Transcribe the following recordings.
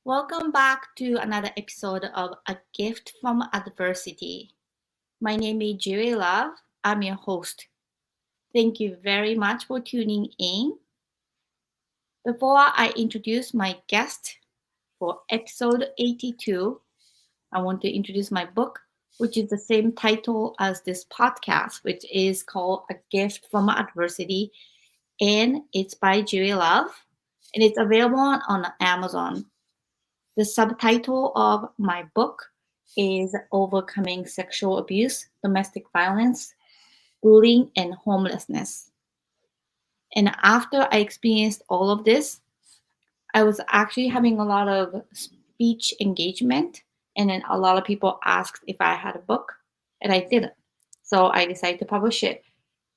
Welcome back to another episode of A Gift from Adversity. My name is Juri Love. I'm your host. Thank you very much for tuning in. Before I introduce my guest for episode 82, I want to introduce my book, which is the same title as this podcast, which is called A Gift from Adversity, and it's by Juri Love, and it's available on Amazon. The subtitle of my book is Overcoming Sexual Abuse, Domestic Violence, Bullying, and Homelessness. And after I experienced all of this, I was actually having a lot of speech engagement, and then a lot of people asked if I had a book, and I didn't. So I decided to publish it.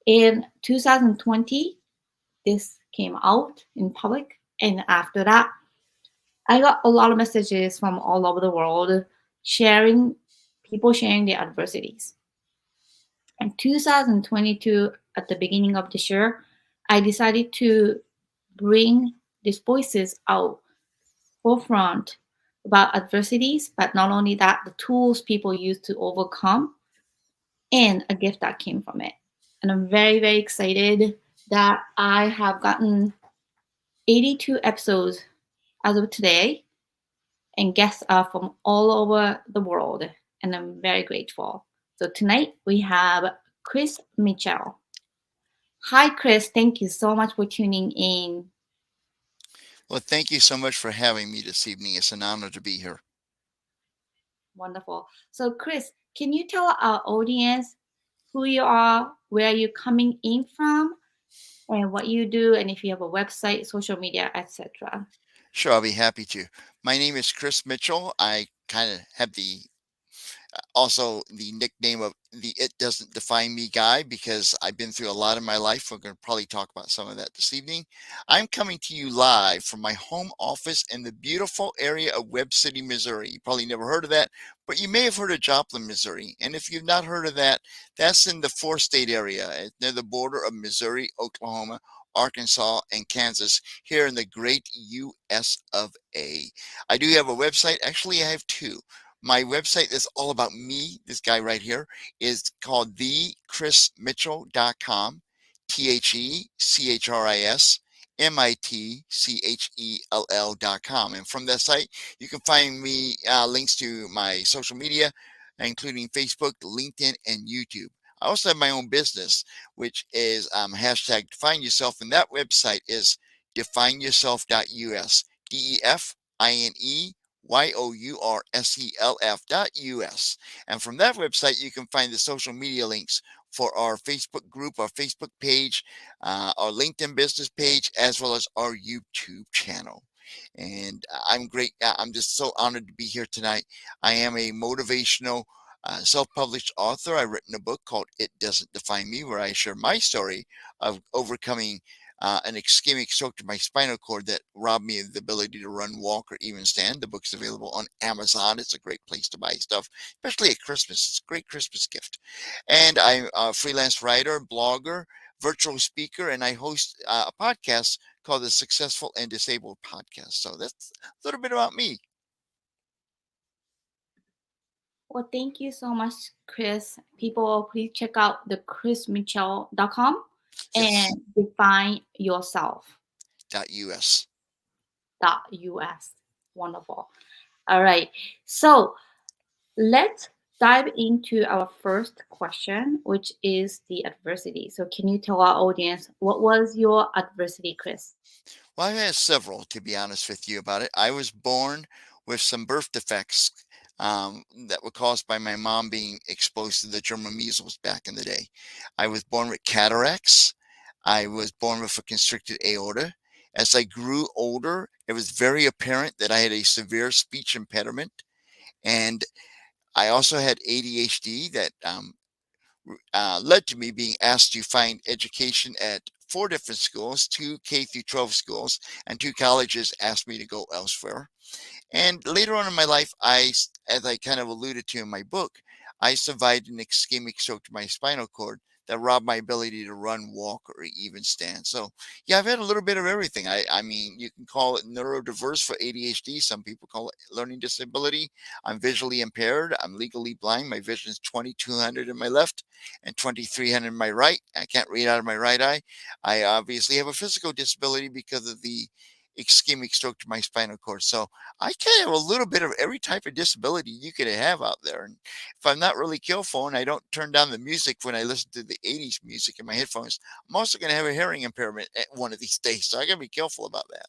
In 2020, this came out in public, and after that, I got a lot of messages from all over the world people sharing their adversities. In 2022, at the beginning of this year, I decided to bring these voices out forefront about adversities, but not only that, the tools people use to overcome and a gift that came from it. And I'm very, very excited that I have gotten 82 episodes as of today, and guests are from all over the world, and I'm very grateful. So tonight we have Chris Mitchell. Hi, Chris. Thank you so much for tuning in. Well, thank you so much for having me this evening. It's an honor to be here. Wonderful. So, Chris, can you tell our audience who you are, where you're coming in from, and what you do, and if you have a website, social media, etc.? Sure, I'll be happy to. My name is Chris Mitchell. I kind of have also the nickname of the It Doesn't Define Me guy because I've been through a lot in my life. We're going to probably talk about some of that this evening. I'm coming to you live from my home office in the beautiful area of Webb City, Missouri. You probably never heard of that, but you may have heard of Joplin, Missouri. And if you've not heard of that, that's in the four-state area near the border of Missouri, Oklahoma, Arkansas, and Kansas, here in the great U.S. of A. I do have a website. Actually, I have two. My website is all about me. This guy right here is called thechrismitchell.com, TheChrisMitchell.com. And from that site, you can find me links to my social media, including Facebook, LinkedIn, and YouTube. I also have my own business, which is hashtag Define Yourself, and that website is defineyourself.us, DEFINEYOURSELF.us. And from that website, you can find the social media links for our Facebook group, our Facebook page, our LinkedIn business page, as well as our YouTube channel. And I'm great. I'm just so honored to be here tonight. I am a motivational self-published author. I've written a book called It Doesn't Define Me, where I share my story of overcoming an ischemic stroke to my spinal cord that robbed me of the ability to run, walk, or even stand. The book's available on Amazon. It's a great place to buy stuff, especially at Christmas. It's a great Christmas gift. And I'm a freelance writer, blogger, virtual speaker, and I host a podcast called the Successful and Disabled Podcast. So that's a little bit about me. Well, thank you so much, Chris. People, please check out the chrismitchell.com Yes. and define yourself. .us. .us. Wonderful. All right. So let's dive into our first question, which is the adversity. So can you tell our audience what was your adversity, Chris? Well, I've had several, to be honest with you about it. I was born with some birth defects that were caused by my mom being exposed to the German measles back in the day. I was born with cataracts. I was born with a constricted aorta. As I grew older, it was very apparent that I had a severe speech impediment. And I also had ADHD that led to me being asked to find education at four different schools, two K through 12 schools, and two colleges asked me to go elsewhere. And later on in my life, as I kind of alluded to in my book, I survived an ischemic stroke to my spinal cord that robbed my ability to run, walk, or even stand. So yeah, I've had a little bit of everything. I mean, you can call it neurodiverse for ADHD. Some people call it learning disability. I'm visually impaired. I'm legally blind. My vision is 2200 in my left and 2300 in my right. I can't read out of my right eye. I obviously have a physical disability because of the ischemic stroke to my spinal cord. So I kind of have a little bit of every type of disability you could have out there. And if I'm not really careful and I don't turn down the music when I listen to the 80s music in my headphones, I'm also going to have a hearing impairment at one of these days. So I got to be careful about that.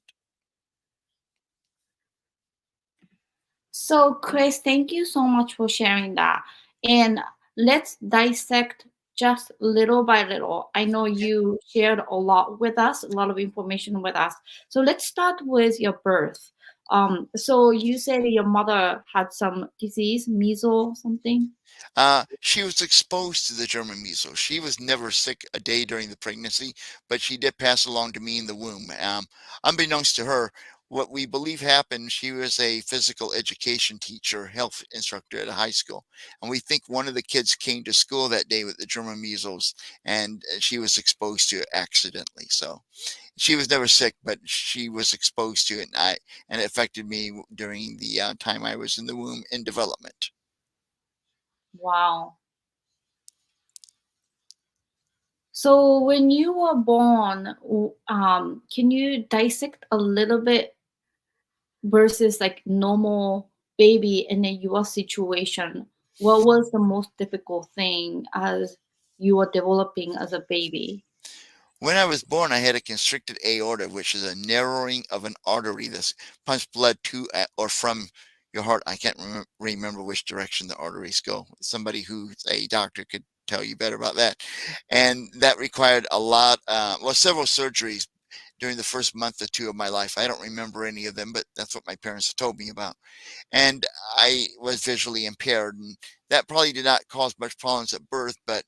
So, Chris, thank you so much for sharing that. And let's dissect just little by little. I know you shared a lot with us, a lot of information with us. So let's start with your birth. So you said your mother had some disease, measles, something. She was exposed to the German measles. She was never sick a day during the pregnancy, but she did pass along to me in the womb. Unbeknownst to her, what we believe happened, she was a physical education teacher, health instructor at a high school. And we think one of the kids came to school that day with the German measles and she was exposed to it accidentally. So she was never sick, but she was exposed to it and it affected me during the time I was in the womb in development. Wow. So when you were born, can you dissect a little bit versus like normal baby and then your situation? What was the most difficult thing as you were developing as a baby? When I was born, I had a constricted aorta, which is a narrowing of an artery that pumps blood to or from your heart. I can't remember which direction the arteries go. Somebody who's a doctor could tell you better about that. And that required a lot, well, several surgeries during the first month or two of my life. I don't remember any of them, but that's what my parents told me about. And I was visually impaired, and that probably did not cause much problems at birth, but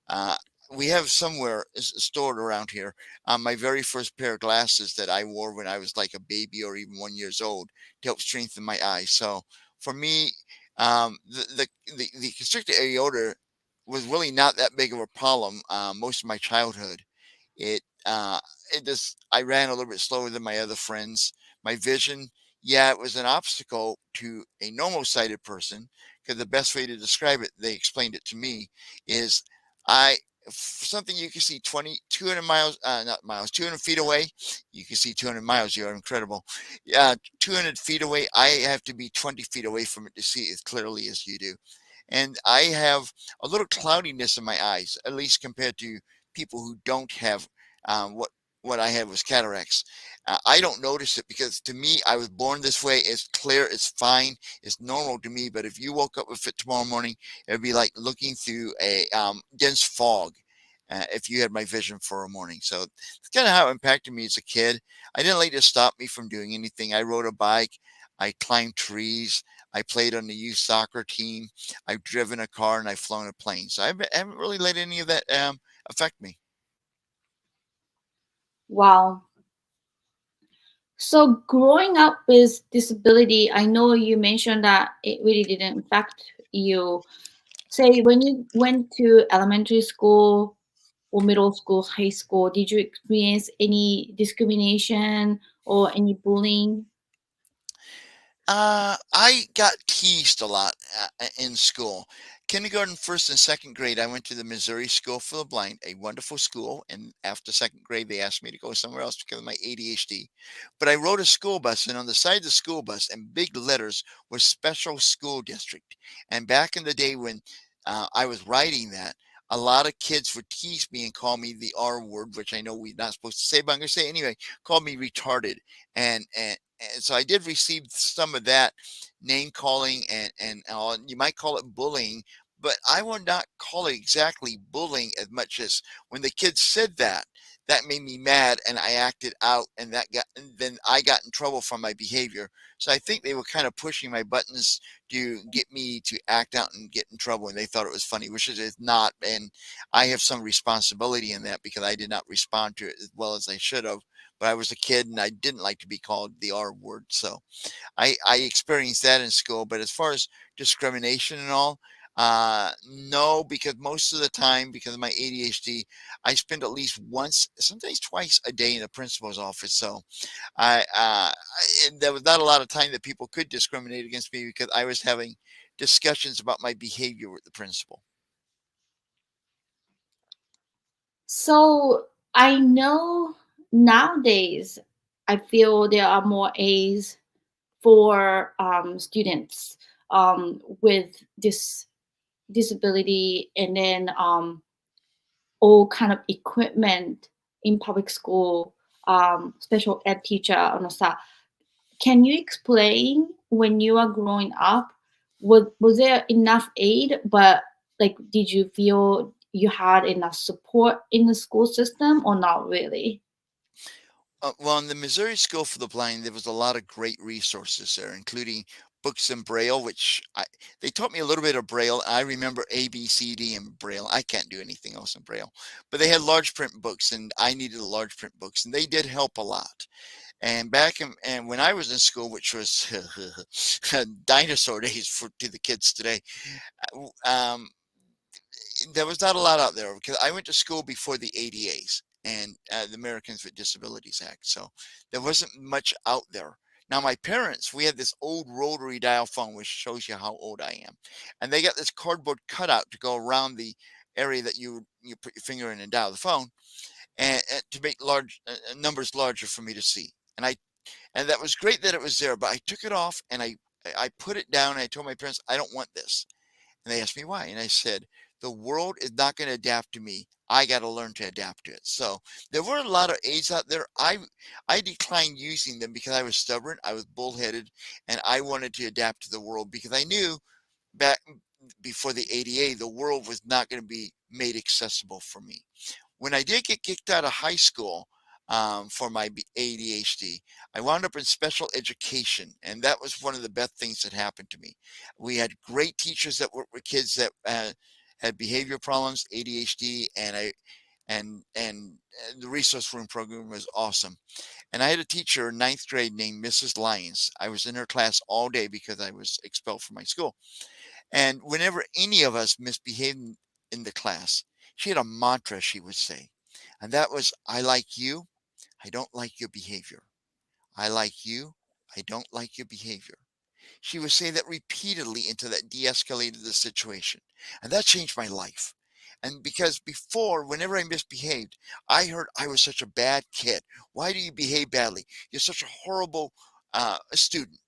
uh, we have somewhere stored around here my very first pair of glasses that I wore when I was like a baby or even 1 years old to help strengthen my eyes. So for me, the constricted aorta was really not that big of a problem most of my childhood. It it just I ran a little bit slower than my other friends. My vision, yeah, it was an obstacle to a normal sighted person because the best way to describe it, they explained it to me, is I something you can see 200 miles, not miles, 200 feet away. You can see 200 miles. You're incredible. Yeah, 200 feet away. I have to be 20 feet away from it to see it as clearly as you do. And I have a little cloudiness in my eyes, at least compared to people who don't have what I had was cataracts. I don't notice it because to me, I was born this way. It's clear, it's fine, it's normal to me. But if you woke up with it tomorrow morning, it would be like looking through a dense fog. If you had my vision for a morning, so it's kind of how it impacted me as a kid. I didn't let it stop me from doing anything. I rode a bike, I climbed trees, I played on the youth soccer team, I've driven a car, and I've flown a plane. So haven't really let any of that affect me. Wow. So growing up with disability, I know you mentioned that it really didn't affect you. Say when you went to elementary school or middle school, high school, did you experience any discrimination or any bullying? I got teased a lot in school. Kindergarten, first and second grade, I went to the Missouri School for the Blind, a wonderful school. And after second grade, they asked me to go somewhere else because of my ADHD. But I rode a school bus, and on the side of the school bus, in big letters, was Special School District. And back in the day when I was writing that, a lot of kids would tease me and call me the R word, which I know we're not supposed to say, but I'm going to say it anyway. Called me retarded, and so I did receive some of that name calling and you might call it bullying, but I would not call it exactly bullying as much as when the kids said that. That made me mad, and I acted out, and then I got in trouble for my behavior. So I think they were kind of pushing my buttons to get me to act out and get in trouble, and they thought it was funny, which it is not. And I have some responsibility in that because I did not respond to it as well as I should have, but I was a kid and I didn't like to be called the R word. So I experienced that in school. But as far as discrimination and all, No, because most of the time, because of my ADHD, I spend at least once, sometimes twice a day in the principal's office. So there was not a lot of time that people could discriminate against me because I was having discussions about my behavior with the principal. So I know nowadays I feel there are more A's for students with this disability, and then all kind of equipment in public school, special ed teacher and stuff. Can you explain when you are growing up, was there enough aid, but like did you feel you had enough support in the school system or not really? Well, in the Missouri School for the Blind, there was a lot of great resources there, including books in Braille, they taught me a little bit of Braille. I remember A, B, C, D in Braille. I can't do anything else in Braille, but they had large print books, and I needed the large print books, and they did help a lot. And and when I was in school, which was dinosaur days to the kids today, um, there was not a lot out there because I went to school before the ADAs and the Americans with Disabilities Act. So there wasn't much out there. Now, my parents, we had this old rotary dial phone, which shows you how old I am. And they got this cardboard cutout to go around the area that you put your finger in and dial the phone, and to make large numbers larger for me to see. And that was great that it was there, but I took it off and I put it down and I told my parents, I don't want this. And they asked me why. And I said, the world is not going to adapt to me. I got to learn to adapt to it. So there were a lot of aids out there. I declined using them because I was stubborn, I was bullheaded, and I wanted to adapt to the world because I knew back before the ADA, the world was not going to be made accessible for me. When I did get kicked out of high school for my ADHD, I wound up in special education, and that was one of the best things that happened to me. We had great teachers that worked with kids that had behavior problems, ADHD, and the resource room program was awesome. And I had a teacher in ninth grade named Mrs. Lyons. I was in her class all day because I was expelled from my school. And whenever any of us misbehaved in the class, she had a mantra she would say. And that was, I like you. I don't like your behavior. I like you. I don't like your behavior. She would say that repeatedly until that de escalated the situation. And that changed my life. And because before, whenever I misbehaved, I heard I was such a bad kid. Why do you behave badly? You're such a horrible student.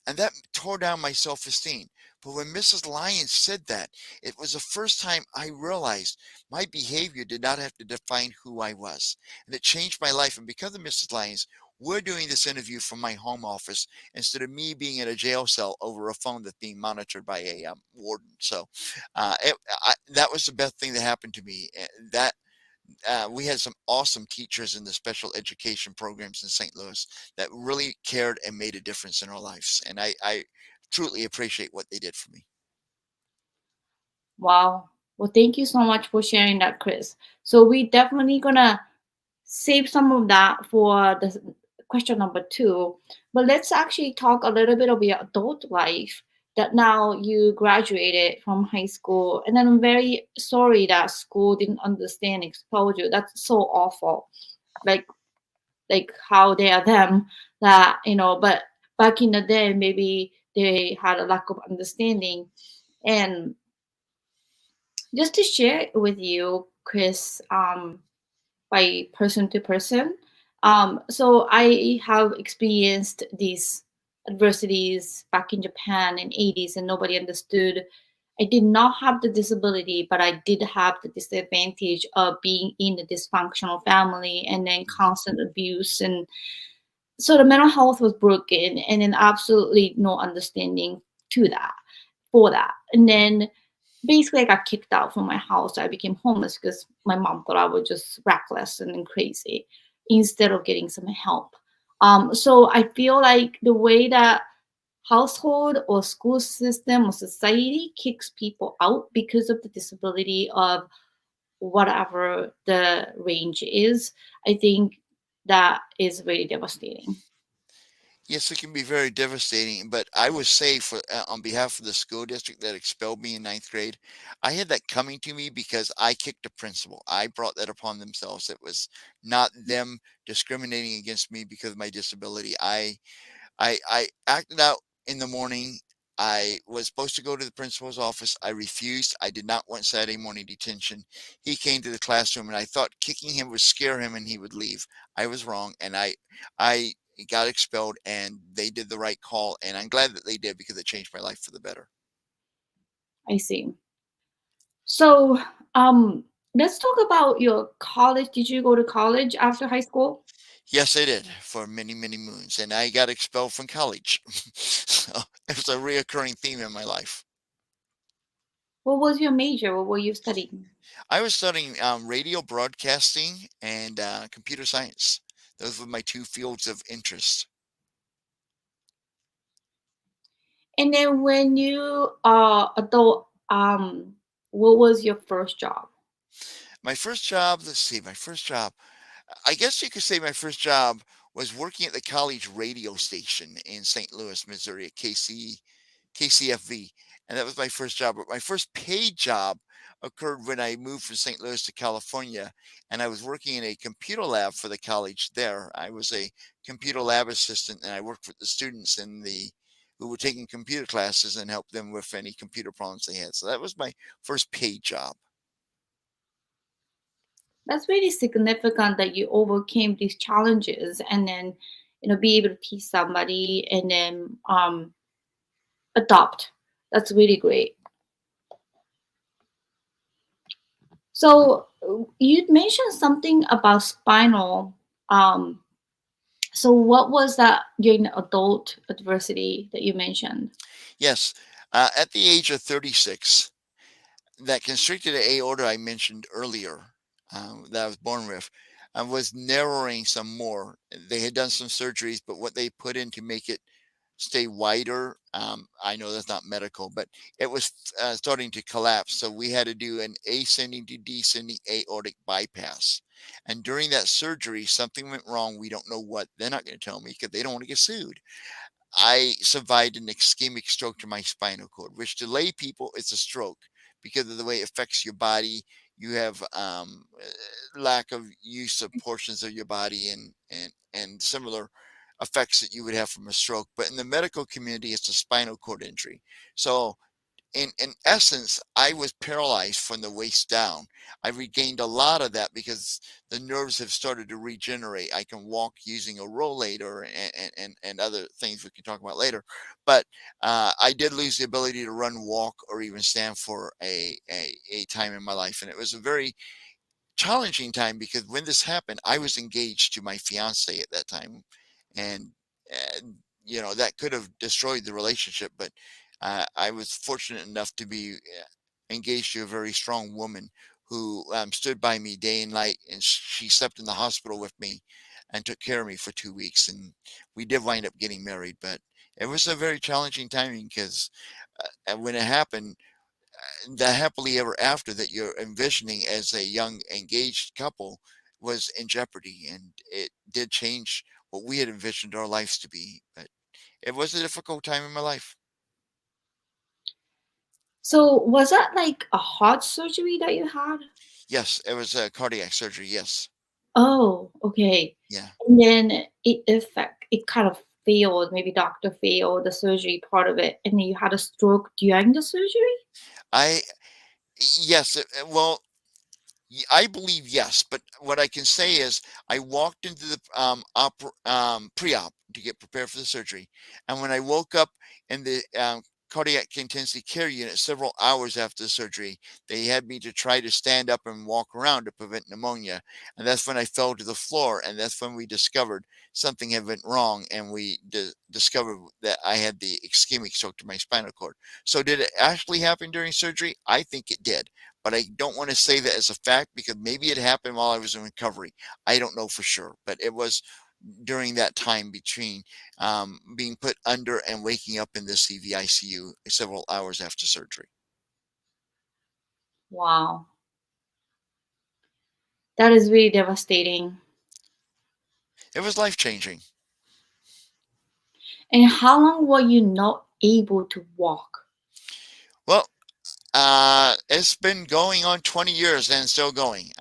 And that tore down my self esteem. But when Mrs. Lyons said that, it was the first time I realized my behavior did not have to define who I was. And it changed my life. And because of Mrs. Lyons, we're doing this interview from my home office instead of me being in a jail cell over a phone that's being monitored by a warden. So that was the best thing that happened to me. That we had some awesome teachers in the special education programs in St. Louis that really cared and made a difference in our lives. And I truly appreciate what they did for me. Wow. Well, thank you so much for sharing that, Chris. So we definitely gonna save some of that for the question number two. But let's actually talk a little bit of your adult life, that now you graduated from high school. And then I'm very sorry that school didn't understand, expose you. That's so awful. Like like how they are them, that, but back in the day, maybe they had a lack of understanding. And just to share with you, Chris, by person to person. So I have experienced these adversities back in Japan in 80s, and nobody understood. I did not have the disability, but I did have the disadvantage of being in a dysfunctional family and then constant abuse. And so the mental health was broken, and then absolutely no understanding to that for that. And then basically I got kicked out from my house. I became homeless because my mom thought I was just reckless and then crazy instead of getting some help. So I feel like the way that household or school system or society kicks people out because of the disability of whatever the range is, I think that is really devastating. Yes, it can be very devastating, but I would say for on behalf of the school district that expelled me in ninth grade, I had that coming to me because I kicked a principal. I brought that upon themselves. It was not them discriminating against me because of my disability. I acted out in the morning. I was supposed to go to the principal's office. I refused. I did not want Saturday morning detention. He came to the classroom and I thought kicking him would scare him and he would leave. I was wrong and I got expelled and they did the right call and I'm glad that they did because it changed my life for the better. I see. So, let's talk about your college. Did you go to college after high school? Yes, I did for many, many moons and I got expelled from college. So it was a reoccurring theme in my life. What was your major? What were you studying? I was studying radio broadcasting and computer science. Those were my two fields of interest. And then when you are adult, what was your first job? My first job, let's see, my first job, I guess you could say my first job was working at the college radio station in St. Louis, Missouri at KCFV. And that was my first job. But my first paid job occurred when I moved from St. Louis to California. And I was working in a computer lab for the college there. I was a computer lab assistant and I worked with the students who were taking computer classes and helped them with any computer problems they had. So that was my first paid job. That's really significant that you overcame these challenges and then, be able to teach somebody and then adopt. That's really great. So you mentioned something about spinal. So what was that during the adult adversity that you mentioned? Yes, at the age of 36, that constricted aorta I mentioned earlier, that I was born with, was narrowing some more. They had done some surgeries, but what they put in to make it stay wider, I know that's not medical, but it was starting to collapse. So we had to do an ascending to descending aortic bypass. And during that surgery, something went wrong. We don't know what. They're not going to tell me because they don't want to get sued. I survived an ischemic stroke to my spinal cord, which to lay people, it's a stroke because of the way it affects your body. You have lack of use of portions of your body and similar effects that you would have from a stroke. But in the medical community, it's a spinal cord injury. So in essence, I was paralyzed from the waist down. I regained a lot of that because the nerves have started to regenerate. I can walk using a rollator and other things we can talk about later. But I did lose the ability to run, walk, or even stand for a time in my life. And it was a very challenging time because when this happened, I was engaged to my fiance at that time, and uh, that could have destroyed the relationship. But I was fortunate enough to be engaged to a very strong woman who stood by me day and night, and she slept in the hospital with me and took care of me for 2 weeks, and we did wind up getting married. But it was a very challenging timing because when it happened, the happily ever after that you're envisioning as a young engaged couple was in jeopardy, and it did change what we had envisioned our lives to be. But it was a difficult time in my life. So was that like a heart surgery that you had? Yes, it was a cardiac surgery. Yes. Oh, okay. Yeah. And then it kind of failed, maybe doctor failed the surgery part of it, and then you had a stroke during the surgery? I yes. Well, I believe yes, but what I can say is I walked into the pre-op to get prepared for the surgery, and when I woke up in the cardiac intensive care unit several hours after the surgery, they had me to try to stand up and walk around to prevent pneumonia, and that's when I fell to the floor, and that's when we discovered something had went wrong, and we discovered that I had the ischemic stroke to my spinal cord. So did it actually happen during surgery? I think it did, but I don't want to say that as a fact because maybe it happened while I was in recovery. I don't know for sure, but it was during that time between being put under and waking up in the CVICU several hours after surgery. Wow. That is really devastating. It was life changing. And how long were you not able to walk? Well, it's been going on 20 years and still going.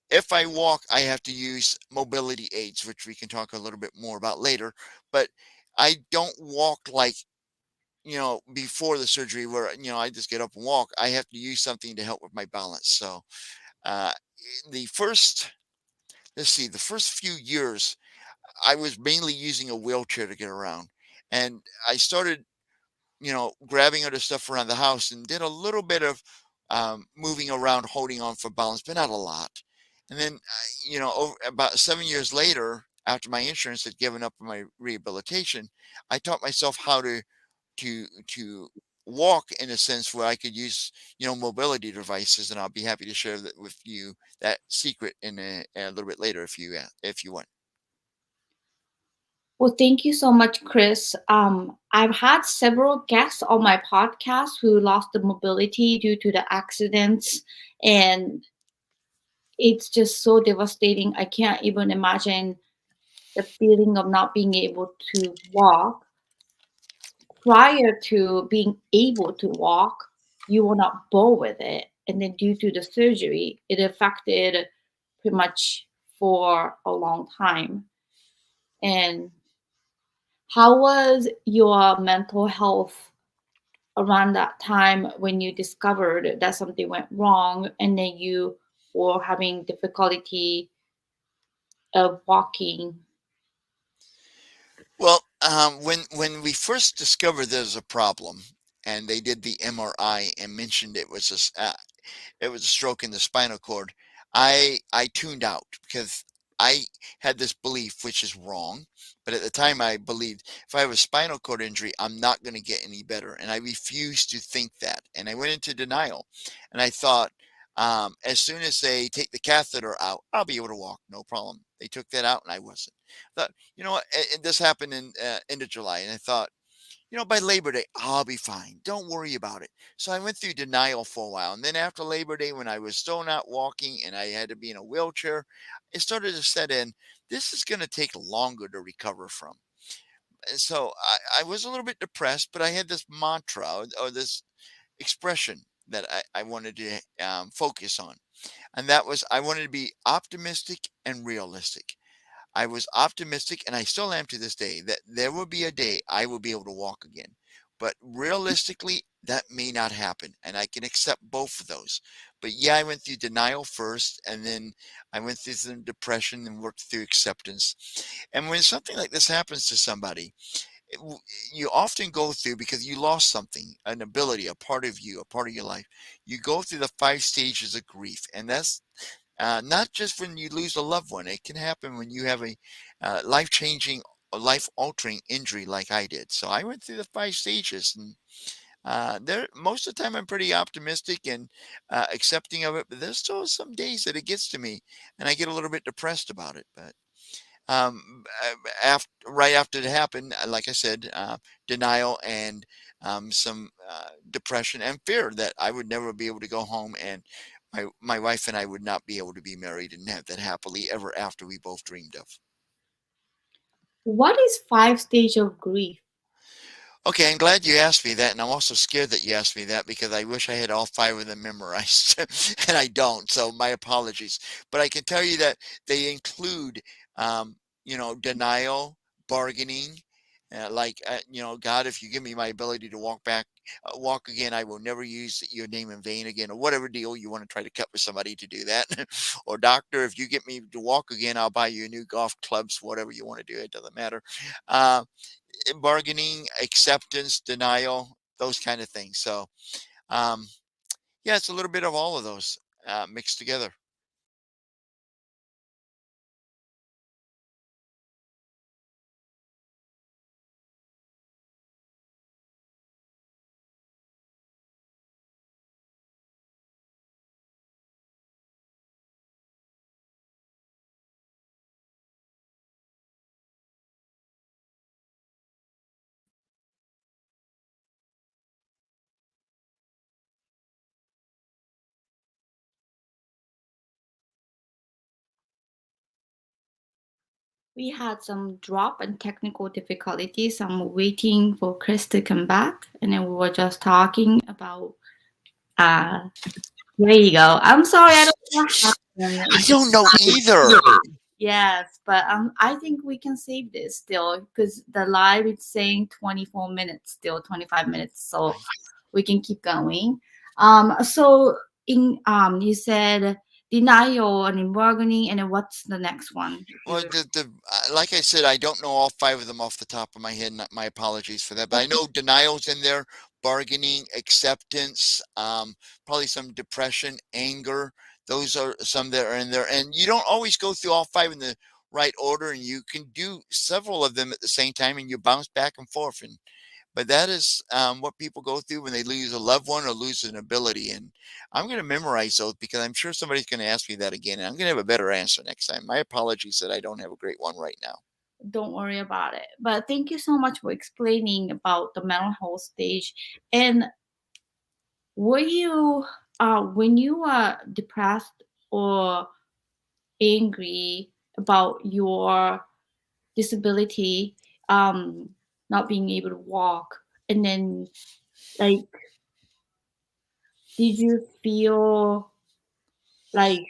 If I walk, I have to use mobility aids, which we can talk a little bit more about later. But I don't walk like, before the surgery where, I just get up and walk. I have to use something to help with my balance. So, uh, the first, let's see, the first few years, I was mainly using a wheelchair to get around. And I started grabbing other stuff around the house and did a little bit of moving around, holding on for balance, but not a lot. And then, over about 7 years later, after my insurance had given up on my rehabilitation, I taught myself how to walk in a sense where I could use, mobility devices, and I'll be happy to share that with you that secret in a little bit later if you want. Well, thank you so much, Chris. I've had several guests on my podcast who lost the mobility due to the accidents, and it's just so devastating. I can't even imagine the feeling of not being able to walk. Prior to being able to walk, you were not born with it. And then due to the surgery, it affected pretty much for a long time. And how was your mental health around that time when you discovered that something went wrong and then you were having difficulty of walking? Well, when we first discovered there's a problem, and they did the MRI and mentioned it was a stroke in the spinal cord, I tuned out because I had this belief, which is wrong, but at the time I believed if I have a spinal cord injury, I'm not going to get any better, and I refused to think that, and I went into denial, and I thought. As soon as they take the catheter out, I'll be able to walk, no problem. They took that out, and I wasn't. Thought, you know what? This happened in end of July, and I thought, by Labor Day, I'll be fine. Don't worry about it. So I went through denial for a while. And then after Labor Day, when I was still not walking and I had to be in a wheelchair, it started to set in. This is going to take longer to recover from. And so I was a little bit depressed, but I had this mantra or this expression that I wanted to focus on. And that was I wanted to be optimistic and realistic. I was optimistic, and I still am to this day, that there will be a day I will be able to walk again. But realistically, that may not happen, and I can accept both of those. But yeah, I went through denial first, and then I went through some depression and worked through acceptance. And when something like this happens to somebody, it w- you often go through because you lost something, an ability, a part of you, a part of your life. You go through the 5 stages of grief, and that's not just when you lose a loved one. It can happen when you have a life-changing, life-altering injury like I did. So I went through the 5 stages, and there most of the time I'm pretty optimistic and accepting of it. But there's still some days that it gets to me, and I get a little bit depressed about it. But after right after it happened, like I said, denial and some depression and fear that I would never be able to go home, and my wife and I would not be able to be married and have that happily ever after we both dreamed of. What is five stage of grief? Okay, I'm glad you asked me that, and I'm also scared that you asked me that because I wish I had all 5 of them memorized, and I don't. So my apologies. But I can tell you that they include, denial, bargaining, God, if you give me my ability to walk again, I will never use your name in vain again, or whatever deal you want to try to cut with somebody to do that. Or doctor, if you get me to walk again, I'll buy you new golf clubs, whatever you want to do. It doesn't matter. Uh, Bargaining, acceptance, denial, those kind of things. So, um, yeah, it's a little bit of all of those mixed together. We had some drop and technical difficulties. I'm waiting for Chris to come back, and then we were just talking about. Uh, there you go. I'm sorry, I don't know what I happened. don't know either. Yes, but I think we can save this still because the live is saying 24 minutes, still 25 minutes, so we can keep going. So in you said denial and in bargaining, and then what's the next one? If Well, you like I said, I don't know all five of them off the top of my head. My apologies for that. But I okay, know denial's in there, bargaining, acceptance, probably some depression, anger. Those are some that are in there. And you don't always go through all five in the right order, and you can do several of them at the same time, and you bounce back and forth. But that is what people go through when they lose a loved one or lose an ability. And I'm going to memorize those because I'm sure somebody's going to ask me that again. And I'm going to have a better answer next time. My apologies that I don't have a great one right now. don't worry about it. But thank you so much for explaining about the mental health stage. And were you when you are depressed or angry about your disability, um, not being able to walk, and then like, did you feel like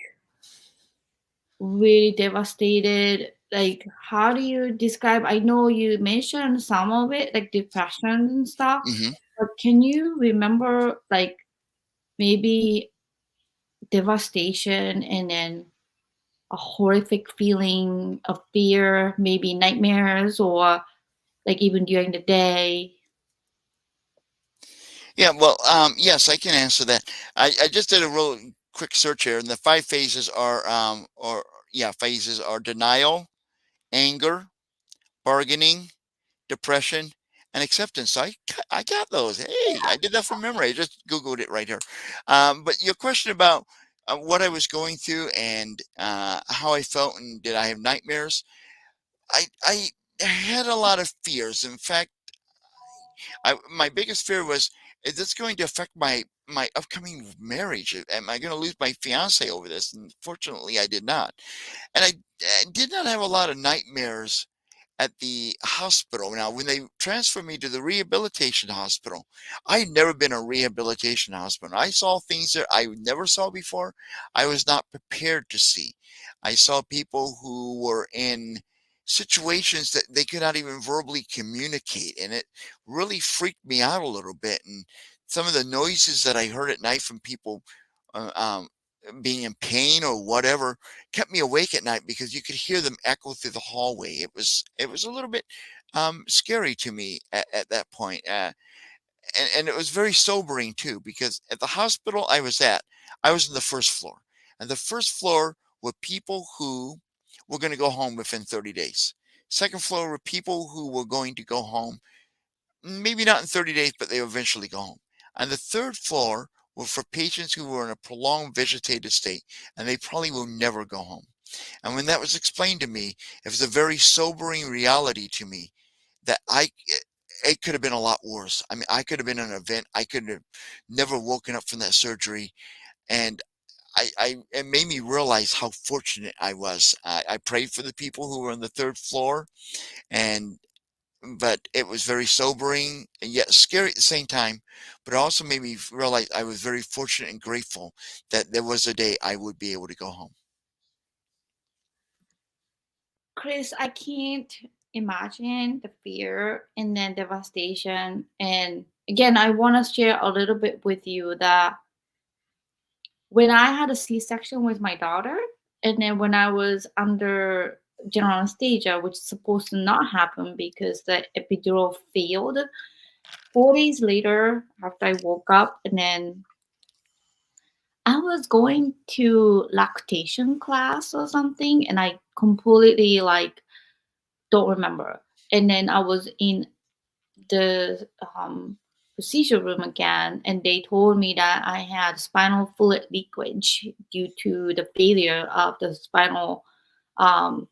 really devastated? Like, how do you describe? I know you mentioned some of it, like depression and stuff, Hmm. but can you remember like maybe devastation and then a horrific feeling of fear, maybe nightmares, or like even during the day? Yeah, well, yes, I can answer that. I just did a real quick search here, and the five phases are, or yeah, phases are denial, anger, bargaining, depression, and acceptance. So I got those. Hey, I did that from memory. I just Googled it right here. But your question about what I was going through and how I felt and did I have nightmares? I had a lot of fears. In fact, my biggest fear was, is this going to affect my upcoming marriage? Am I going to lose my fiance over this? And fortunately, I did not. And I did not have a lot of nightmares at the hospital. Now, when they transferred me to the rehabilitation hospital, I had never been in a rehabilitation hospital. I saw things that I never saw before. I was not prepared to see. I saw people who were in situations that they could not even verbally communicate, and it really freaked me out a little bit. And some of the noises that I heard at night from people uh, um, being in pain or whatever kept me awake at night because you could hear them echo through the hallway. It was a little bit scary to me at that point, and it was very sobering too because at the hospital I was at, I was on the first floor, and the first floor were people who were going to go home within 30 days. Second floor were people who were going to go home maybe not in 30 days, but they eventually go home. On the third floor were for patients who were in a prolonged vegetative state, and they probably will never go home. And when that was explained to me, it was a very sobering reality to me that it could have been a lot worse. I mean, I could have been in an event. I could have never woken up from that surgery. And it made me realize how fortunate I was. I prayed for the people who were on the third floor, and but it was very sobering and yet scary at the same time. But it also made me realize I was very fortunate and grateful that there was a day I would be able to go home. Chris, I can't imagine the fear and then devastation. And again, I want to share a little bit with you that when I had a C-section with my daughter, and then when I was under general anesthesia, which is supposed to not happen because the epidural failed, 4 days later, after I woke up, and then I was going to lactation class or something, and I completely like don't remember. And then I was in the procedure room again, and they told me that I had spinal fluid leakage due to the failure of the spinal um,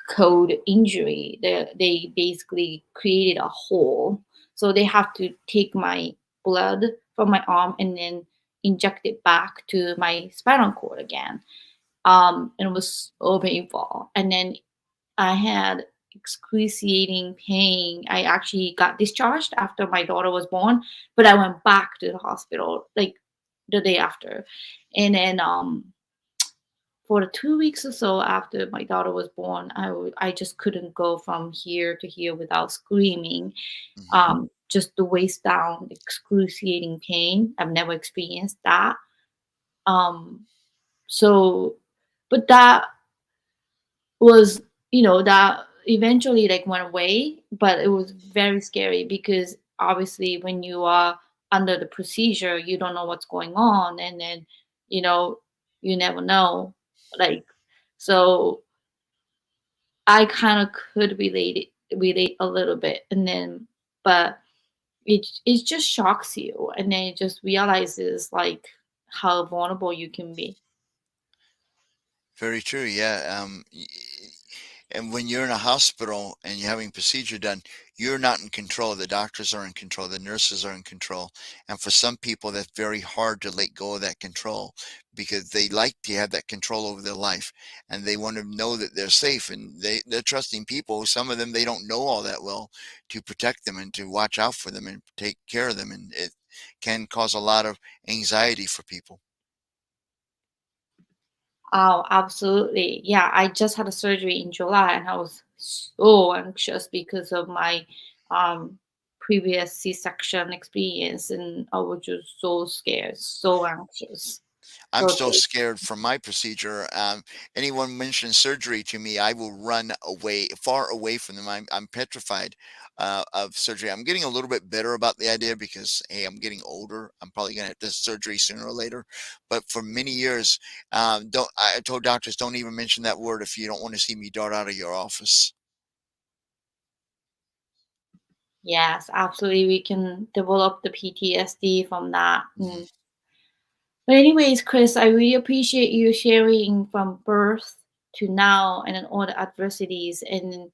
cord injury. They basically created a hole, so they have to take my blood from my arm and then inject it back to my spinal cord again. And it was so painful. And then I had excruciating pain. I actually got discharged after my daughter was born, but I went back to the hospital like the day after. And then for the 2 weeks or so after my daughter was born, I just couldn't go from here to here without screaming. Hmm. Just the waist down, excruciating pain. I've never experienced that. Um, so, but that was, that eventually like went away, but it was very scary because obviously when you are under the procedure, you don't know what's going on, and then you know you never know, like, so I kind of could relate a little bit, and then but it just shocks you, and then it just realizes like how vulnerable you can be. Very true. Yeah. And when you're in a hospital and you're having procedure done, you're not in control. The doctors are in control. The nurses are in control. And for some people, that's very hard to let go of that control because they like to have that control over their life and they want to know that they're safe and they're trusting people. Some of them, they don't know all that well to protect them and to watch out for them and take care of them. And it can cause a lot of anxiety for people. Oh, absolutely. Yeah, I just had a surgery in July and I was so anxious because of my um previous C-section experience, and I was just so scared, so anxious. I'm So still scared from my procedure. Anyone mentions surgery to me, I will run away, far away from them. I'm petrified of surgery. I'm getting a little bit better about the idea because, hey, I'm getting older. I'm probably going to have this surgery sooner or later. But for many years, don't I told doctors don't even mention that word if you don't want to see me dart out of your office. yes, absolutely, we can develop the PTSD from that. Mhm. But anyways, Chris, I really appreciate you sharing from birth to now and then all the adversities, and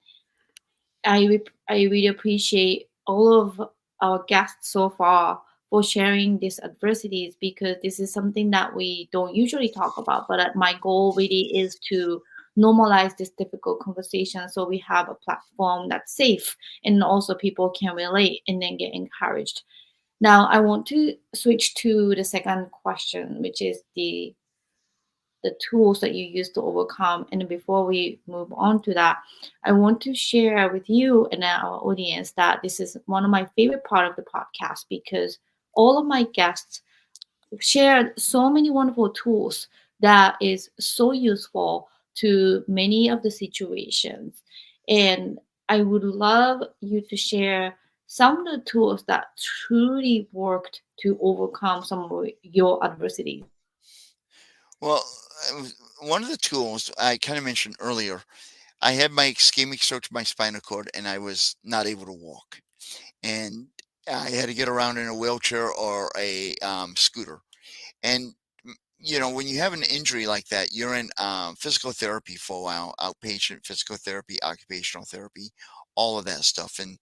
I really appreciate all of our guests so far for sharing these adversities, because this is something that we don't usually talk about. But my goal really is to normalize this difficult conversation so we have a platform that's safe and also people can relate and then get encouraged. Now, I want to switch to the second question, which is the tools that you use to overcome. And before we move on to that, I want to share with you and our audience that this is one of my favorite part of the podcast, because all of my guests shared so many wonderful tools that is so useful to many of the situations. And I would love you to share some of the tools that truly worked to overcome some of your adversities. Well, one of the tools I kind of mentioned earlier, I had my ischemic stroke to my spinal cord and I was not able to walk. And I had to get around in a wheelchair or a scooter. And when you have an injury like that, you're in physical therapy for a while, outpatient physical therapy, occupational therapy, all of that stuff. And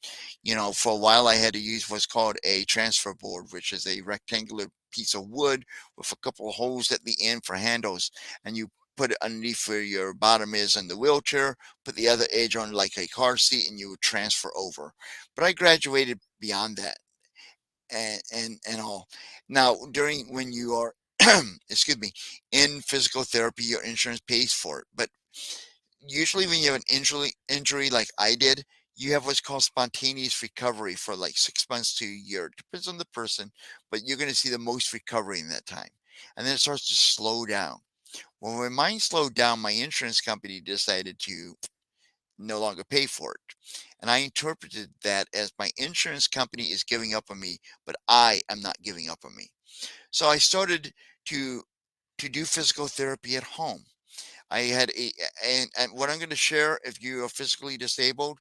for a while, I had to use what's called a transfer board, which is a rectangular piece of wood with a couple of holes at the end for handles, and you put it underneath where your bottom is in the wheelchair, put the other edge on like a car seat, and you would transfer over. But I graduated beyond that and all. Now, during when you are, excuse me, in physical therapy, your insurance pays for it. But usually, when you have an injury like I did, you have what's called spontaneous recovery for like 6 months to a year. It depends on the person, but you're going to see the most recovery in that time, and then it starts to slow down. Well, when mine slowed down, my insurance company decided to no longer pay for it. And I interpreted that as my insurance company is giving up on me, but I am not giving up on me. So I started to do physical therapy at home. I had and what I'm going to share, if you are physically disabled,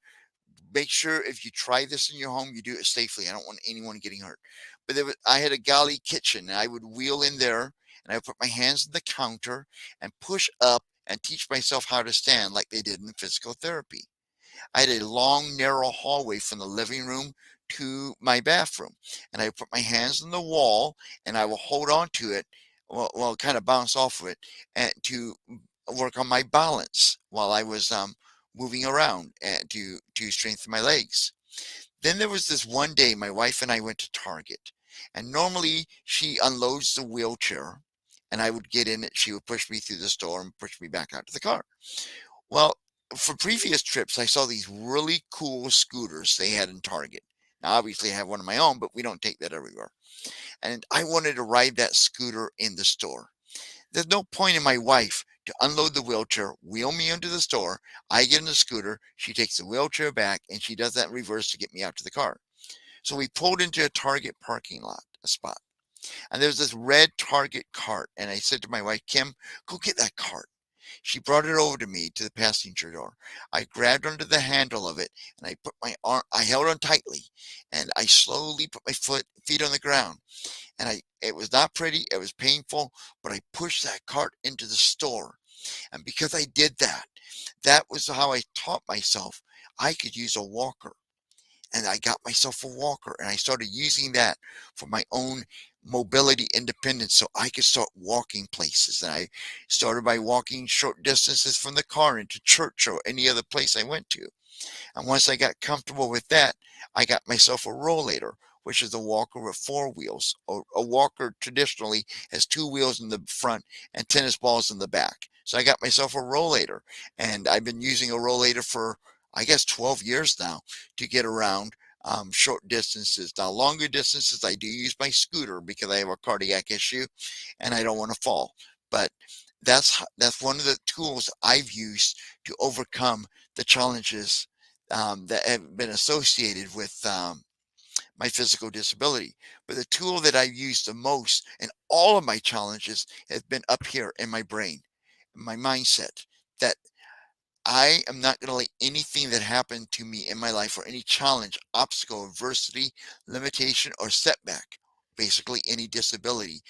make sure if you try this in your home, you do it safely. I don't want anyone getting hurt. But I had a galley kitchen, and I would wheel in there, and I would put my hands on the counter and push up and teach myself how to stand like they did in physical therapy. I had a long, narrow hallway from the living room to my bathroom. And I put my hands on the wall and I will hold on to it, well kind of bounce off of it, and to work on my balance while I was moving around to strengthen my legs. Then there was this one day my wife and I went to Target, and normally she unloads the wheelchair and I would get in it. She would push me through the store and push me back out to the car. Well, for previous trips, I saw these really cool scooters they had in Target. Now, obviously, I have one of my own, but we don't take that everywhere. And I wanted to ride that scooter in the store. There's no point in my wife to unload the wheelchair, wheel me into the store. I get in the scooter, she takes the wheelchair back, and she does that in reverse to get me out to the car. So we pulled into a Target parking lot, a spot, and there's this red Target cart. And I said to my wife, Kim, go get that cart. She brought it over to me to the passenger door. I grabbed onto the handle of it and I put my arm, I held on tightly and I slowly put my feet on the ground. And it was not pretty, it was painful, but I pushed that cart into the store. And because I did that, that was how I taught myself I could use a walker. And I got myself a walker and I started using that for my own mobility independence so I could start walking places. And I started by walking short distances from the car into church or any other place I went to. And once I got comfortable with that, I got myself a rollator, which is a walker with four wheels. A walker traditionally has two wheels in the front and tennis balls in the back. So I got myself a rollator, and I've been using a rollator for, I guess, 12 years now to get around short distances. Now, longer distances, I do use my scooter because I have a cardiac issue and I don't want to fall. But that's one of the tools I've used to overcome the challenges that have been associated with my physical disability. But the tool that I've used the most in all of my challenges has been up here in my brain, my mindset, that I am not going to let anything that happened to me in my life or any challenge, obstacle, adversity, limitation, or setback, basically any disability,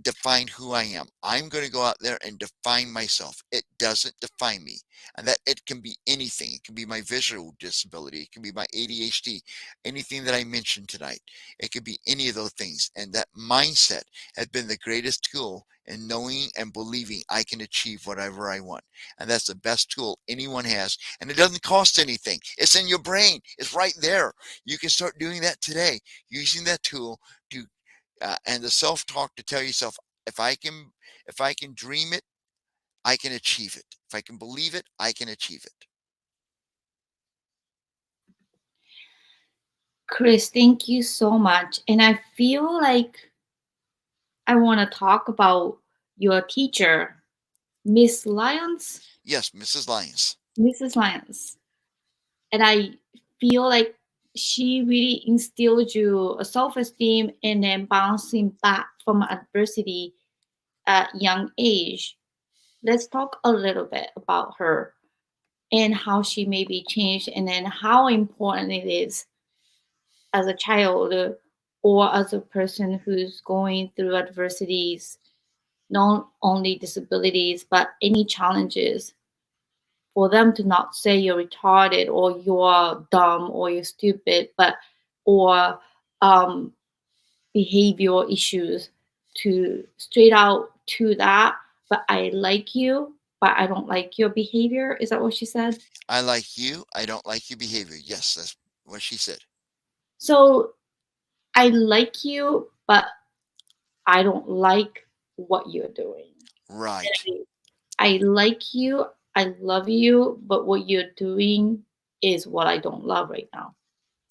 define who I am. I'm going to go out there and define myself. It doesn't define me. And that it can be anything. It can be my visual disability. It can be my ADHD, anything that I mentioned tonight. It could be any of those things. And that mindset has been the greatest tool in knowing and believing I can achieve whatever I want. And that's the best tool anyone has. And it doesn't cost anything. It's in your brain. It's right there. You can start doing that today, using that tool to and the self-talk to tell yourself, if I can if I can dream it, I can achieve it. If I can believe it, I can achieve it. Chris, thank you so much. And I feel like I want to talk about your teacher, Miss Lyons. Yes, Mrs. Lyons. Mrs. Lyons. And I feel like she really instilled you a self-esteem and then bouncing back from adversity at young age. Let's talk a little bit about her and how she maybe changed and then how important it is as a child or as a person who's going through adversities, not only disabilities, but any challenges, for them to not say you're retarded or you're dumb or you're stupid, but or um, behavioral issues to straight out to that. But I like you, but I don't like your behavior. Is that what she said? I like you. I don't like your behavior. Yes, that's what she said. So I like you, but I don't like what you're doing. Right. I like you, I love you, but what you're doing is what I don't love right now.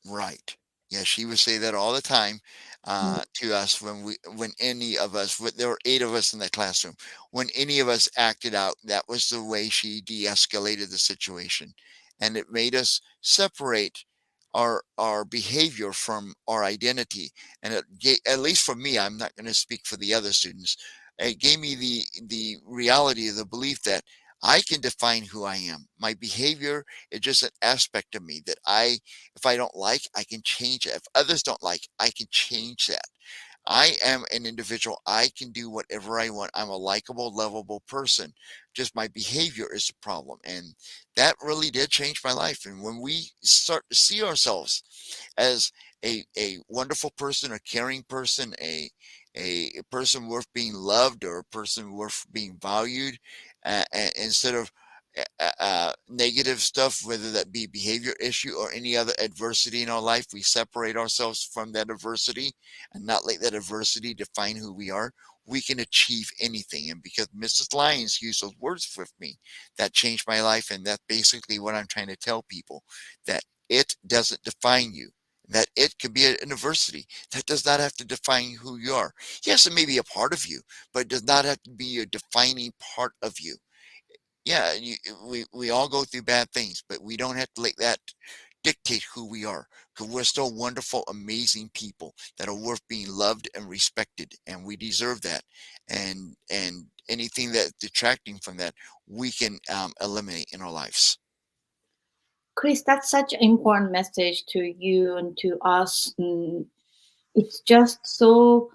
Right. Yeah, she would say that all the time Mm. to us when any of us, there were eight of us in the classroom, when any of us acted out, that was the way she de-escalated the situation, and it made us separate our behavior from our identity, and at least for me, I'm not going to speak for the other students. It gave me the reality of the belief that I can define who I am. My behavior is just an aspect of me that if I don't like, I can change it. If others don't like, I can change that. I am an individual. I can do whatever I want. I'm a likable, lovable person. Just my behavior is the problem. And that really did change my life. And when we start to see ourselves as a wonderful person, a caring person, a person worth being loved or a person worth being valued, instead of negative stuff, whether that be behavior issue or any other adversity in our life, we separate ourselves from that adversity and not let that adversity define who we are, we can achieve anything. And because Mrs. Lyons used those words with me, that changed my life. And that's basically what I'm trying to tell people, that it doesn't define you. That it could be an adversity. That does not have to define who you are. Yes, it may be a part of you, but it does not have to be a defining part of you. Yeah, we all go through bad things, but we don't have to let that dictate who we are, because we're still wonderful, amazing people that are worth being loved and respected, and we deserve that. And anything that's detracting from that, we can eliminate in our lives. Chris, that's such an important message to you and to us. It's just so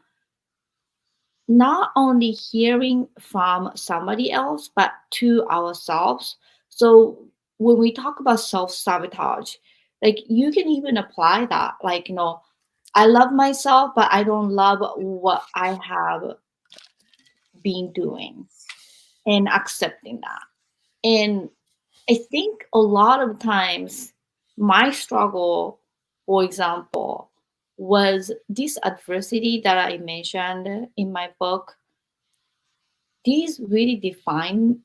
not only hearing from somebody else, but to ourselves. So when we talk about self-sabotage, like you can even apply that. Like, I love myself, but I don't love what I have been doing and accepting that. And I think a lot of times my struggle, for example, was this adversity that I mentioned in my book. These really define